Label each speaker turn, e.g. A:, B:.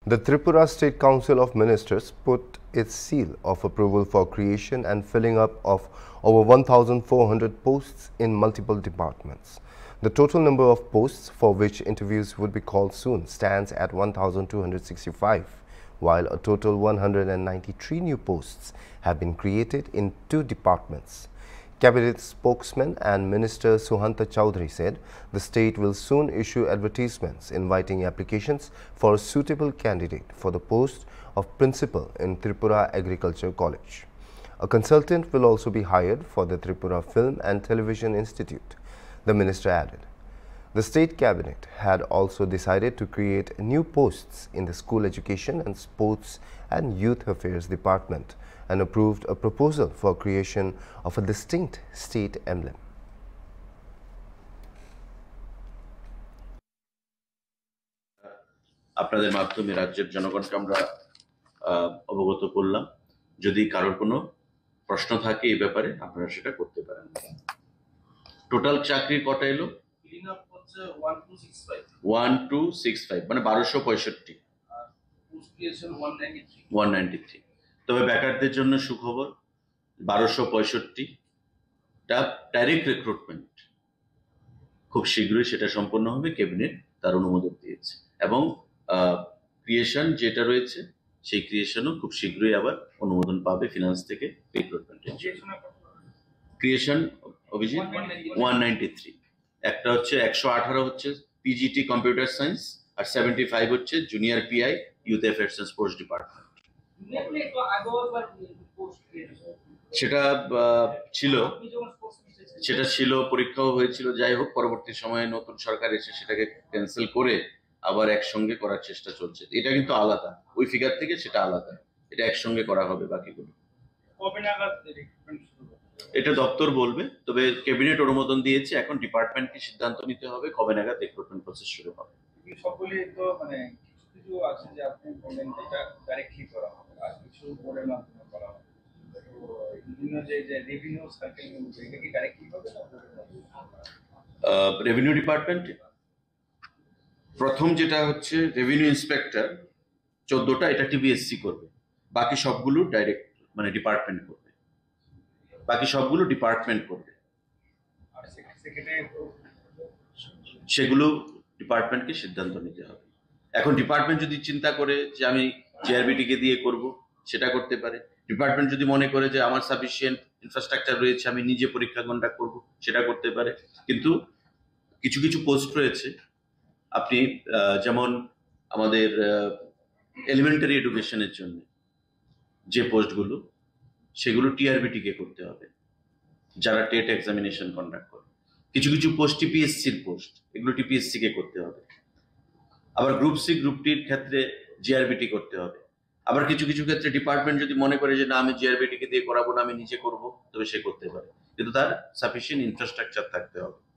A: The Tripura State Council of Ministers put its seal of approval for creation and filling up of over 1,400 posts in multiple departments. The total number of posts for which interviews would be called soon stands at 1,265, while a total 193 new posts have been created in 2 departments. Cabinet spokesman and Minister Suhanta Chowdhury said the state will soon issue advertisements inviting applications for a suitable candidate for the post of principal in Tripura Agriculture College. A consultant will also be hired for the Tripura Film and Television Institute, the minister added. The state cabinet had also decided to create new posts in the School Education and Sports and Youth Affairs Department and approved a proposal for creation of a distinct state emblem.
B: আপনাদের মাধ্যমে রাজ্যের জনগণকে আমরা অবগত করলাম। যদি কারোর কোনো প্রশ্ন থাকে এই ব্যাপারে আপনারা সেটা করতে পারেন। টোটাল চাকরির কটা এলো? 1265 মানে 1265 193। তবে বেকারদের জন্য সুখবর, 1265টা ডাইরেক্ট রিক্রুটমেন্ট খুব শীঘ্রই সেটা সম্পন্ন হবে। ক্যাবিনেট তার অনুমোদন দিয়েছে এবং ক্রিয়েশন যেটা রয়েছে সেই ক্রিয়েশনও খুব শীঘ্রই আবার অনুমোদন পাবে ফিনান্স থেকে রিক্রুটমেন্টের জন্য। ক্রিয়েশন অভিজিৎ 193, একটা হচ্ছে 118 হচ্ছে পিজিটি কম্পিউটার সায়েন্স আর 75 হচ্ছে junior PI youth affairs and sports department. সেটা ছিল পরীক্ষাও হয়েছিল, যাই হোক পরবর্তী সময়ে নতুন সরকার এসে সেটাকে ক্যান্সেল করে আবার একসঙ্গে করার চেষ্টা চলছে। এটা কিন্তু আলাদা, ওই ফিগার থেকে সেটা আলাদা, এটা একসঙ্গে করা হবে বাকিগুলো। এটা দপ্তর বলবে, তবে ক্যাবিনেট অনুমোদন দিয়েছে, এখন ডিপার্টমেন্টকে সিদ্ধান্ত নিতে হবে কবে নাগাদ রিক্রুটমেন্ট প্রসেস শুরু হবে।
C: সকলেই তো মানে কিছু আছে যে আপনি বলেন এটা ডাইরেক্টলি করা হবে আর কিছু বোর্ডের মাধ্যমে করা হবে। বিভিন্ন যে রেভিনিউ সার্কেল এটা কি ডাইরেক্টলি হবে না?
B: রেভিনিউ ডিপার্টমেন্টে প্রথম যেটা হচ্ছে রেভিনিউ ইন্সপেক্টর 14টা, এটা টিবিএসসি করবে, বাকি সবগুলো ডাইরেক্ট মানে ডিপার্টমেন্ট করবে, বাকি সবগুলো ডিপার্টমেন্ট করবে।
C: আর সেক্রেটারি
B: সেগুলো ডিপার্টমেন্টকে সিদ্ধান্ত নিতে হবে। এখন ডিপার্টমেন্ট যদি চিন্তা করে যে আমি জিআরবিটিকে দিয়ে করব, সেটা করতে পারে। ডিপার্টমেন্ট যদি মনে করে যে আমার সাফিসিয়েন্ট ইনফ্রাস্ট্রাকচার রয়েছে, আমি নিজে পরীক্ষা কন্ডাক্ট করব, সেটা করতে পারে। কিন্তু কিছু কিছু পোস্ট রয়েছে, আপনি যেমন আমাদের এলিমেন্টারি এডুকেশনের জন্য যে পোস্টগুলো, সেগুলো টিআরবিটিকে করতে হবে, যারা টেট এক্সামিনেশন কন্ডাক্ট করে। কিছু কিছু পোস্ট টিপিএসসির পোস্ট, এগুলো টিপিএসসি কে করতে হবে। আবার গ্রুপ সি গ্রুপ টির ক্ষেত্রে জিআরবিটি করতে হবে। আবার কিছু কিছু ক্ষেত্রে ডিপার্টমেন্ট যদি মনে করে যে না আমি জিআরবিটিকে দিয়ে করাবো না, আমি নিজে করব, তবে সে করতে পারে, কিন্তু তার সাফিসিয়েন্ট ইনফ্রাস্ট্রাকচার থাকতে হবে।